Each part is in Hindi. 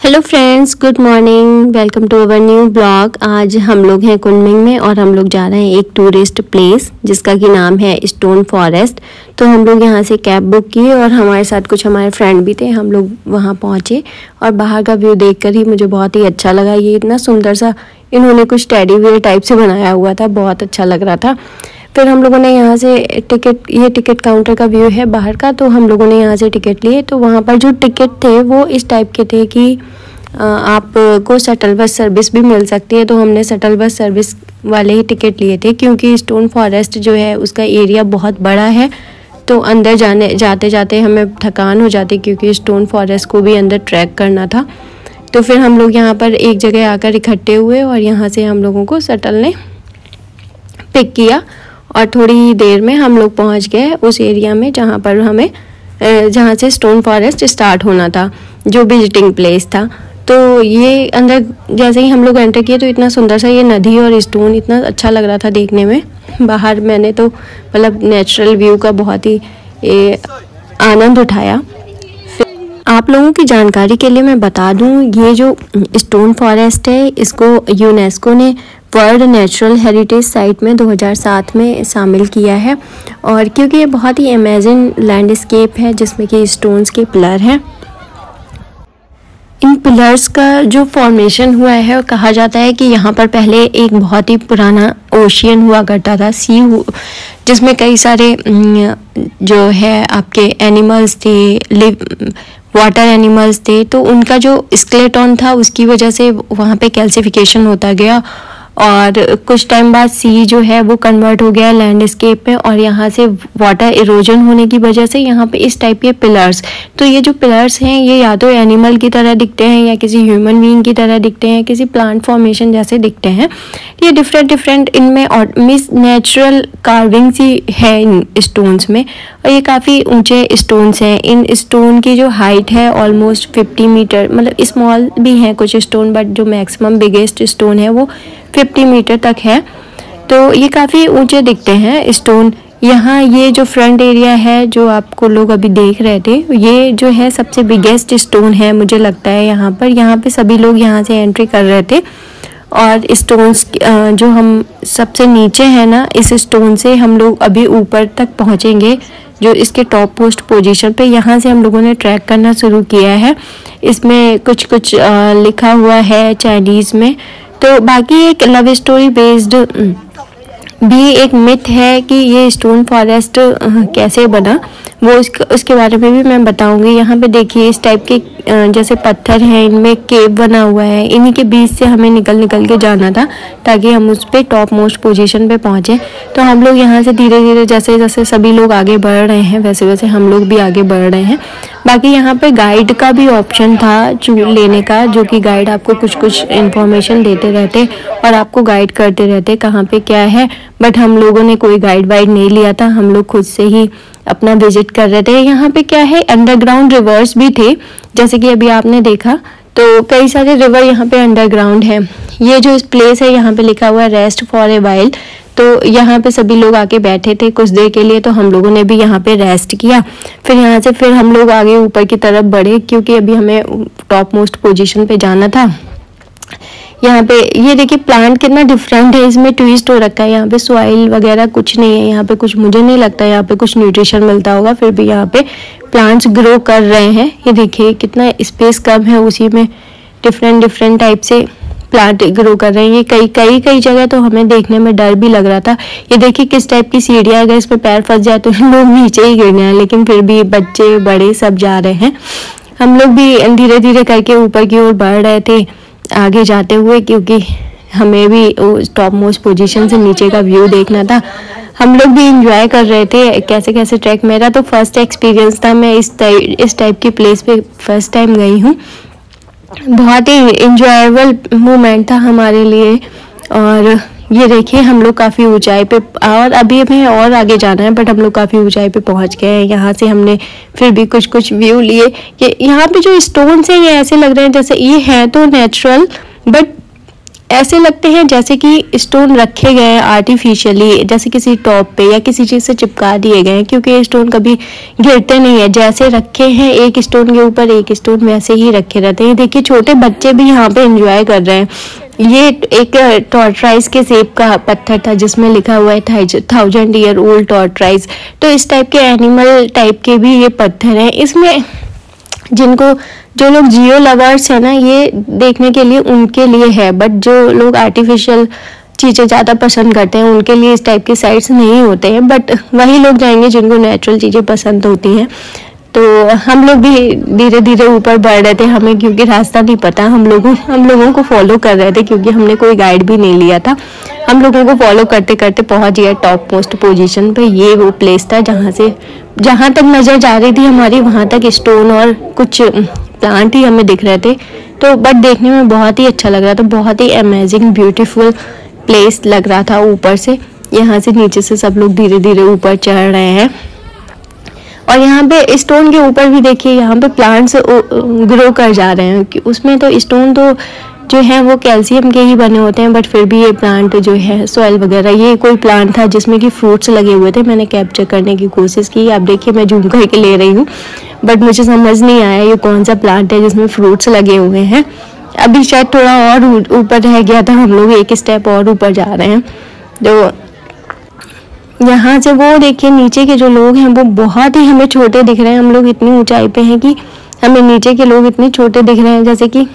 Hello friends, good morning. Welcome to our new blog. आज हम लोग हैं कुनमिंग में और हम लोग जा रहे हैं एक टूरिस्ट प्लेस जिसका कि नाम है स्टोन फॉरेस्ट। तो हम लोग यहाँ से कैब बुक किए और हमारे साथ कुछ हमारे फ्रेंड भी थे। हम लोग वहाँ पहुँचे और बाहर का व्यू देखकर ही मुझे बहुत ही अच्छा लगा। ये इतना सुंदर सा इन्होंने कुछ टेडी बियर टाइप से बनाया हुआ था, बहुत अच्छा लग रहा था। फिर हम लोगों ने यहाँ से ये टिकट काउंटर का व्यू है बाहर का, तो हम लोगों ने यहाँ से टिकट लिए। तो वहाँ पर जो टिकट थे वो इस टाइप के थे कि आपको शटल बस सर्विस भी मिल सकती है। तो हमने शटल बस सर्विस वाले ही टिकट लिए थे क्योंकि स्टोन फॉरेस्ट जो है उसका एरिया बहुत बड़ा है, तो अंदर जाते जाते हमें थकान हो जाती क्योंकि स्टोन फॉरेस्ट को भी अंदर ट्रैक करना था। तो फिर हम लोग यहाँ पर एक जगह आकर इकट्ठे हुए और यहाँ से हम लोगों को शटल ने पिक किया और थोड़ी देर में हम लोग पहुँच गए उस एरिया में जहाँ से स्टोन फॉरेस्ट स्टार्ट होना था, जो विजिटिंग प्लेस था। तो ये अंदर जैसे ही हम लोग एंटर किए तो इतना सुंदर सा ये नदी और स्टोन इतना अच्छा लग रहा था देखने में। बाहर मैंने तो मतलब नेचुरल व्यू का बहुत ही आनंद उठाया। आप लोगों की जानकारी के लिए मैं बता दूं, ये जो स्टोन फॉरेस्ट है इसको यूनेस्को ने वर्ल्ड नेचुरल हेरिटेज साइट में 2007 में शामिल किया है। और क्योंकि ये बहुत ही अमेजिंग लैंडस्केप है जिसमें कि स्टोन्स के पिलर हैं। इन पिलर्स का जो फॉर्मेशन हुआ है कहा जाता है कि यहाँ पर पहले एक बहुत ही पुराना ओशियन हुआ करता था, जिसमें कई सारे जो है आपके एनिमल्स थे, वाटर एनिमल्स थे। तो उनका जो स्केलेटन था उसकी वजह से वहाँ पे कैल्सिफिकेशन होता गया और कुछ टाइम बाद सी जो है वो कन्वर्ट हो गया लैंडस्केप में और यहाँ से वाटर इरोजन होने की वजह से यहाँ पे इस टाइप के पिलर्स। तो ये जो पिलर्स हैं ये या तो एनिमल की तरह दिखते हैं या किसी ह्यूमन बीइंग की तरह दिखते हैं, किसी प्लांट फॉर्मेशन जैसे दिखते हैं। ये डिफरेंट इनमें और मिस नेचुरल कार्विंग सी है इन स्टोन्स में और ये काफ़ी ऊंचे स्टोन्स हैं। इन स्टोन की जो हाइट है ऑलमोस्ट 50 मीटर, मतलब स्मॉल भी हैं कुछ स्टोन बट जो मैक्सिमम बिगेस्ट स्टोन है वो 50 मीटर तक है। तो ये काफ़ी ऊंचे दिखते हैं स्टोन। यहाँ ये जो फ्रंट एरिया है जो आपको लोग अभी देख रहे थे, ये जो है सबसे बिगेस्ट स्टोन है मुझे लगता है। यहाँ पे सभी लोग यहाँ से एंट्री कर रहे थे और स्टोन्स जो हम सबसे नीचे है ना, इस स्टोन से हम लोग अभी ऊपर तक पहुँचेंगे जो इसके टॉप मोस्ट पोजीशन पे। यहाँ से हम लोगों ने ट्रैक करना शुरू किया है। इसमें कुछ लिखा हुआ है चाइनीज़ में। तो बाकी एक लव स्टोरी बेस्ड भी एक मिथ है कि ये स्टोन फॉरेस्ट कैसे बना, वो उसके बारे में भी मैं बताऊंगी। यहाँ पे देखिए इस टाइप के जैसे पत्थर हैं, इनमें केव बना हुआ है। इन्हीं के बीच से हमें निकल के जाना था ताकि हम उस पर टॉप मोस्ट पोजीशन पे पहुँचे। तो हम लोग यहाँ से धीरे धीरे जैसे सभी लोग आगे बढ़ रहे हैं वैसे हम लोग भी आगे बढ़ रहे हैं। बाकी यहाँ पे गाइड का भी ऑप्शन था लेने का, जो कि गाइड आपको कुछ इन्फॉर्मेशन देते रहते और आपको गाइड करते रहते कहाँ पे क्या है। बट हम लोगों ने कोई गाइड वाइड नहीं लिया था, हम लोग खुद से ही अपना विजिट कर रहे थे। यहाँ पे क्या है, अंडरग्राउंड रिवर्स भी थे जैसे कि अभी आपने देखा। तो कई सारे रिवर यहाँ पे अंडरग्राउंड है। ये जो इस प्लेस है यहाँ पे लिखा हुआ है रेस्ट फॉर ए वाइल। तो यहाँ पे सभी लोग आके बैठे थे कुछ देर के लिए, तो हम लोगों ने भी यहाँ पे रेस्ट किया। फिर यहाँ से फिर हम लोग आगे ऊपर की तरफ बढ़े क्योंकि अभी हमें टॉप मोस्ट पोजीशन पे जाना था। यहाँ पे ये देखिए प्लांट कितना डिफरेंट है, इसमें ट्विस्ट हो रखा है। यहाँ पे सॉइल वगैरह कुछ नहीं है, यहाँ पे कुछ मुझे नहीं लगता यहाँ पे कुछ न्यूट्रिशन मिलता होगा, फिर भी यहाँ पे प्लांट्स ग्रो कर रहे हैं। ये देखिए कितना स्पेस कम है, उसी में डिफरेंट टाइप से प्लांट ग्रो कर रहे हैं। ये कई जगह तो हमें देखने में डर भी लग रहा था। ये देखिए किस टाइप की सीढ़ियाँ, अगर इस पर पैर फंस जाए तो लोग नीचे ही गिरने हैं, लेकिन फिर भी बच्चे बड़े सब जा रहे हैं। हम लोग भी धीरे धीरे करके ऊपर की ओर बढ़ रहे थे आगे जाते हुए, क्योंकि हमें भी टॉप मोस्ट पोजीशन से नीचे का व्यू देखना था। हम लोग भी इंजॉय कर रहे थे कैसे ट्रैक। मेरा तो फर्स्ट एक्सपीरियंस था, मैं इस टाइप की प्लेस पे फर्स्ट टाइम गई हूँ। बहुत ही इंजॉयबल मोमेंट था हमारे लिए। और ये देखिए हम लोग काफ़ी ऊंचाई पे, और अभी हमें और आगे जाना है बट हम लोग काफ़ी ऊंचाई पे पहुंच गए हैं। यहाँ से हमने फिर भी कुछ व्यू लिए कि यहाँ पे जो स्टोन्स हैं ये ऐसे लग रहे हैं जैसे ये है तो नेचुरल, बट ऐसे लगते हैं जैसे कि स्टोन रखे गए हैं आर्टिफिशियली, जैसे किसी टॉप पे या किसी चीज़ से चिपका दिए गए हैं, क्योंकि ये स्टोन कभी गिरते नहीं है। जैसे रखे हैं एक स्टोन के ऊपर एक स्टोन, वैसे ही रखे रहते हैं। देखिए छोटे बच्चे भी यहाँ पे एंजॉय कर रहे हैं। ये एक टॉर्टराइज के शेप का पत्थर था जिसमें लिखा हुआ है 1000 ईयर ओल्ड टॉर्टराइज। तो इस टाइप के एनिमल टाइप के भी ये पत्थर हैं। इसमें जिनको जो लोग जियो लवर्स है ना, ये देखने के लिए उनके लिए है, बट जो लोग आर्टिफिशियल चीज़ें ज़्यादा पसंद करते हैं उनके लिए इस टाइप के साइट्स नहीं होते हैं। बट वही लोग जाएंगे जिनको नेचुरल चीज़ें पसंद होती हैं। तो हम लोग भी धीरे धीरे ऊपर बढ़ रहे थे, हमें क्योंकि रास्ता नहीं पता, हम लोगों को फॉलो कर रहे थे क्योंकि हमने कोई गाइड भी नहीं लिया था। हम लोगों को फॉलो करते करते पहुंच गया टॉप मोस्ट पोजीशन पे। ये वो प्लेस था जहाँ तक नज़र जा रही थी हमारी, वहाँ तक स्टोन और कुछ प्लांट ही हमें दिख रहे थे। तो बट देखने में बहुत ही अच्छा लग रहा था, बहुत ही अमेजिंग ब्यूटीफुल प्लेस लग रहा था ऊपर से। यहाँ से नीचे से सब लोग धीरे धीरे ऊपर चढ़ रहे हैं। और यहाँ पे स्टोन के ऊपर भी देखिए, यहाँ पे प्लांट्स ग्रो कर जा रहे हैं। उसमें तो स्टोन तो जो है वो कैल्शियम के ही बने होते हैं, बट फिर भी ये प्लांट जो है सॉइल वगैरह, ये कोई प्लांट था जिसमें कि फ्रूट्स लगे हुए थे। मैंने कैप्चर करने की कोशिश की, आप देखिए मैं जूम करके ले रही हूँ, बट मुझे समझ नहीं आया ये कौन सा प्लांट है जिसमें फ्रूट्स लगे हुए हैं। अभी शायद थोड़ा और ऊपर रह गया था, हम लोग एक स्टेप और ऊपर जा रहे हैं। तो यहाँ से वो देखिए नीचे के जो लोग हैं वो बहुत ही हमें छोटे दिख रहे हैं। हम लोग इतनी ऊंचाई पे हैं कि हमें नीचे के लोग इतने छोटे दिख रहे हैं जैसे कि,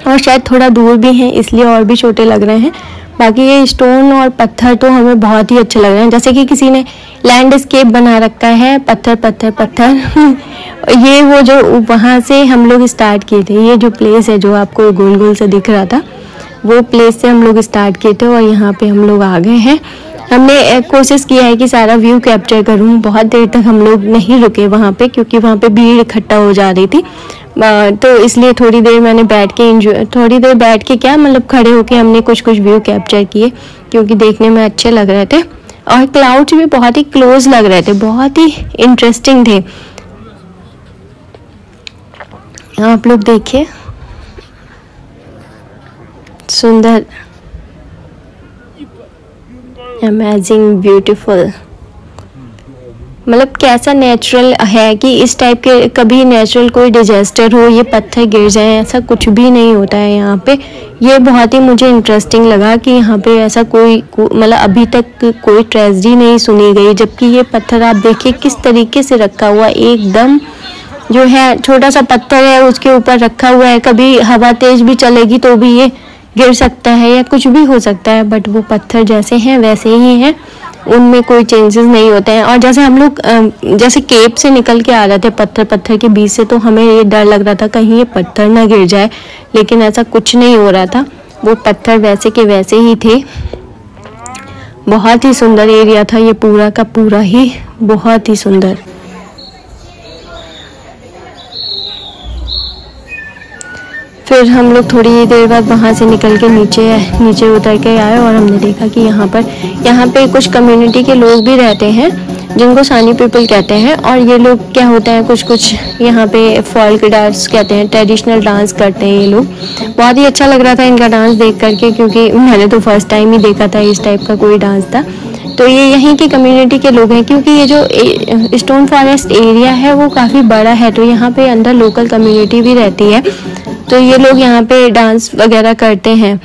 और शायद थोड़ा दूर भी हैं इसलिए और भी छोटे लग रहे हैं। बाकी ये स्टोन और पत्थर तो हमें बहुत ही अच्छे लग रहे हैं, जैसे कि किसी ने लैंडस्केप बना रखा है, पत्थर पत्थर पत्थर। ये वो जो वहाँ से हम लोग स्टार्ट किए थे, ये जो प्लेस है जो आपको गोल गोल से दिख रहा था, वो प्लेस से हम लोग स्टार्ट किए थे और यहाँ पे हम लोग आ गए हैं। हमने कोशिश किया है कि सारा व्यू कैप्चर करूँ। बहुत देर तक हम लोग नहीं रुके वहाँ पे क्योंकि वहाँ पे भीड़ इकट्ठा हो जा रही थी, तो इसलिए थोड़ी देर मैंने बैठ के क्या मतलब खड़े होके हमने कुछ व्यू कैप्चर किए क्योंकि देखने में अच्छे लग रहे थे। और क्लाउड्स भी बहुत ही क्लोज लग रहे थे, बहुत ही इंटरेस्टिंग थे। आप लोग देखिए, सुंदर, अमेजिंग, ब्यूटीफुल, मतलब कैसा नेचुरल है कि इस टाइप के कभी नेचुरल कोई डिजास्टर हो, ये पत्थर गिर जाए, ऐसा कुछ भी नहीं होता है यहाँ पे। ये बहुत ही मुझे इंटरेस्टिंग लगा कि यहाँ पे ऐसा कोई मतलब अभी तक कोई ट्रेजेडी नहीं सुनी गई। जबकि ये पत्थर आप देखिए किस तरीके से रखा हुआ, एकदम जो है छोटा सा पत्थर है उसके ऊपर रखा हुआ है। कभी हवा तेज भी चलेगी तो भी ये गिर सकता है या कुछ भी हो सकता है, बट वो पत्थर जैसे हैं वैसे ही हैं, उनमें कोई चेंजेस नहीं होते हैं। और जैसे हम लोग जैसे केप से निकल के आ रहे थे पत्थर के बीच से, तो हमें ये डर लग रहा था कहीं ये पत्थर ना गिर जाए, लेकिन ऐसा कुछ नहीं हो रहा था। वो पत्थर वैसे के वैसे ही थे। बहुत ही सुंदर एरिया था ये पूरा का पूरा ही, बहुत ही सुंदर। फिर हम लोग थोड़ी देर बाद वहाँ से निकल के नीचे उतर के आए और हमने देखा कि यहाँ पे कुछ कम्युनिटी के लोग भी रहते हैं जिनको सानी पीपल कहते हैं। और ये लोग क्या होता है, कुछ यहाँ पे फोल्क डांस कहते हैं, ट्रेडिशनल डांस करते हैं ये लोग। बहुत ही अच्छा लग रहा था इनका डांस देख करके, क्योंकि मैंने तो फर्स्ट टाइम ही देखा था इस टाइप का कोई डांस था। तो ये यहीं की कम्युनिटी के लोग हैं, क्योंकि ये जो स्टोन फॉरेस्ट एरिया है वो काफ़ी बड़ा है, तो यहाँ पे अंदर लोकल कम्युनिटी भी रहती है, तो ये लोग यहाँ पे डांस वगैरह करते हैं।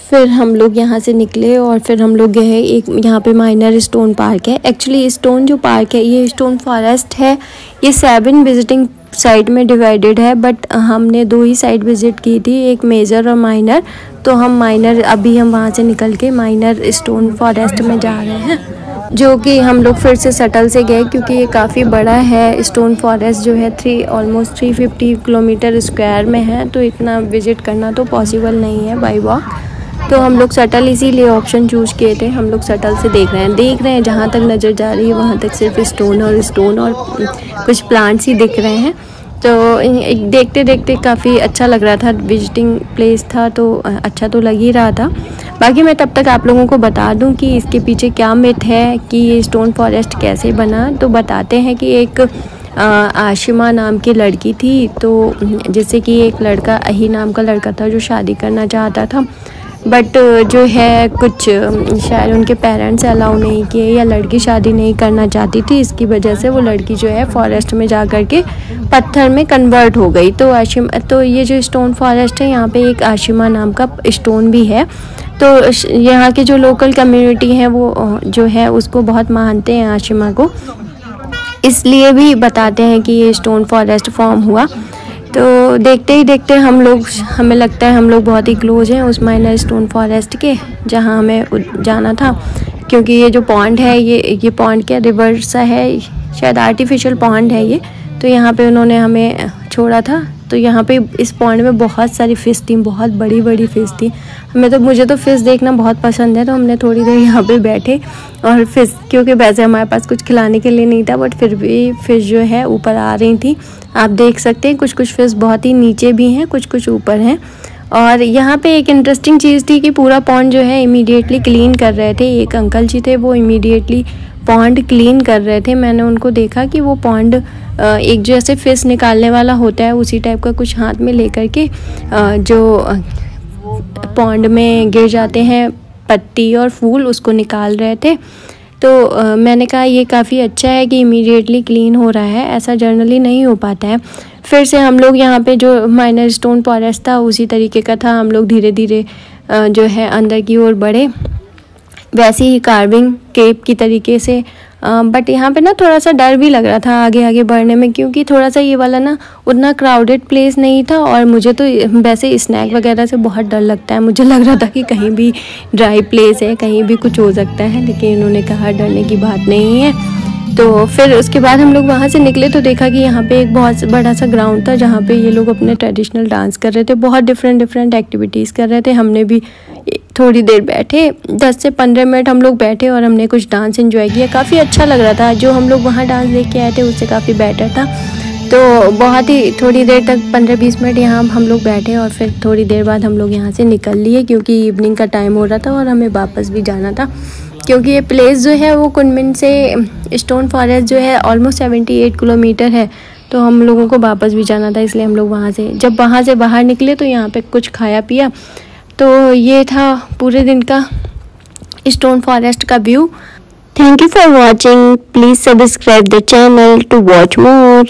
फिर हम लोग यहाँ से निकले और फिर हम लोग गए एक यहाँ पे माइनर स्टोन पार्क है। एक्चुअली स्टोन जो पार्क है ये स्टोन फॉरेस्ट है, ये 7 विजिटिंग साइट में डिवाइडेड है, बट हमने 2 ही साइट विजिट की थी, एक मेजर और माइनर। तो हम माइनर, अभी हम वहाँ से निकल के माइनर स्टोन फॉरेस्ट में जा रहे हैं, जो कि हम लोग फिर से शटल से गए क्योंकि ये काफ़ी बड़ा है। स्टोन फॉरेस्ट जो है ऑलमोस्ट 350 किलोमीटर स्क्वायर में है, तो इतना विजिट करना तो पॉसिबल नहीं है बाई वॉक। तो हम लोग शटल इसीलिए ऑप्शन चूज़ किए थे। हम लोग शटल से देख रहे हैं जहाँ तक नज़र जा रही है वहाँ तक सिर्फ स्टोन और कुछ प्लांट्स ही दिख रहे हैं। तो देखते देखते काफ़ी अच्छा लग रहा था, विजिटिंग प्लेस था तो अच्छा तो लग ही रहा था। बाकी मैं तब तक आप लोगों को बता दूं कि इसके पीछे क्या मिथ है कि ये स्टोन फॉरेस्ट कैसे बना। तो बताते हैं कि एक आशिमा नाम की लड़की थी, तो जैसे कि एक लड़का अही नाम का लड़का था जो शादी करना चाहता था, बट जो है कुछ शायद उनके पेरेंट्स अलाउ नहीं किए या लड़की शादी नहीं करना चाहती थी, इसकी वजह से वो लड़की जो है फॉरेस्ट में जा कर के पत्थर में कन्वर्ट हो गई। तो ये जो स्टोन फॉरेस्ट है, यहाँ पे एक आशिमा नाम का स्टोन भी है। तो यहाँ के जो लोकल कम्युनिटी है वो जो है उसको बहुत मानते हैं आशिमा को, इसलिए भी बताते हैं कि ये स्टोन फॉरेस्ट फॉर्म हुआ। तो देखते ही देखते हमें लगता है हम लोग बहुत ही क्लोज हैं उस माइनर स्टोन फॉरेस्ट के, जहाँ हमें जाना था। क्योंकि ये जो पॉन्ड है, ये पॉन्ड क्या रिवर सा है, शायद आर्टिफिशियल पॉन्ड है ये। तो यहाँ पे उन्होंने हमें छोड़ा था। तो यहाँ पे इस पॉन्ड में बहुत सारी फ़िश थी, बहुत बड़ी बड़ी फ़िश थी। मुझे तो फ़िश देखना बहुत पसंद है, तो हमने थोड़ी देर यहाँ पे बैठे और फ़िश, क्योंकि वैसे हमारे पास कुछ खिलाने के लिए नहीं था, बट फिर भी फ़िश जो है ऊपर आ रही थी। आप देख सकते हैं कुछ कुछ फ़िश बहुत ही नीचे भी हैं, कुछ कुछ ऊपर हैं। और यहाँ पे एक इंटरेस्टिंग चीज़ थी कि पूरा पॉन्ड जो है इमीडिएटली क्लीन कर रहे थे। एक अंकल जी थे, वो इमीडिएटली पॉन्ड क्लीन कर रहे थे। मैंने उनको देखा कि वो पॉन्ड एक जैसे फ़िश निकालने वाला होता है उसी टाइप का कुछ हाथ में लेकर के जो पॉन्ड में गिर जाते हैं पत्ती और फूल, उसको निकाल रहे थे। तो मैंने कहा ये काफ़ी अच्छा है कि इमीडिएटली क्लीन हो रहा है, ऐसा जनरली नहीं हो पाता है। फिर से हम लोग यहाँ पे जो माइनर स्टोन फॉरेस्ट था उसी तरीके का था, हम लोग धीरे धीरे जो है अंदर की ओर बढ़े, वैसी ही कार्विंग केप की तरीके से। बट यहाँ पे ना थोड़ा सा डर भी लग रहा था आगे आगे बढ़ने में, क्योंकि थोड़ा सा ये वाला ना उतना क्राउडेड प्लेस नहीं था। और मुझे तो वैसे स्नैक वगैरह से बहुत डर लगता है, मुझे लग रहा था कि कहीं भी ड्राई प्लेस है, कहीं भी कुछ हो सकता है। लेकिन इन्होंने कहा डरने की बात नहीं है। तो फिर उसके बाद हम लोग वहाँ से निकले तो देखा कि यहाँ पे एक बहुत बड़ा सा ग्राउंड था, जहाँ पे ये लोग अपने ट्रेडिशनल डांस कर रहे थे, बहुत डिफरेंट एक्टिविटीज़ कर रहे थे। हमने भी थोड़ी देर बैठे, 10 से 15 मिनट हम लोग बैठे और हमने कुछ डांस एंजॉय किया। काफ़ी अच्छा लग रहा था, जो हम लोग वहाँ डांस देख के आए थे उससे काफ़ी बेटर था। तो बहुत ही थोड़ी देर तक 15-20 मिनट यहाँ हम लोग बैठे और फिर थोड़ी देर बाद हम लोग यहाँ से निकल लिए, क्योंकि इवनिंग का टाइम हो रहा था और हमें वापस भी जाना था। क्योंकि ये प्लेस जो है वो कुनमिन से स्टोन फॉरेस्ट जो है ऑलमोस्ट 78 किलोमीटर है, तो हम लोगों को वापस भी जाना था, इसलिए हम लोग वहाँ से बाहर निकले तो यहाँ पे कुछ खाया पिया। तो ये था पूरे दिन का स्टोन फॉरेस्ट का view. Thank you for watching, please subscribe the channel to watch more.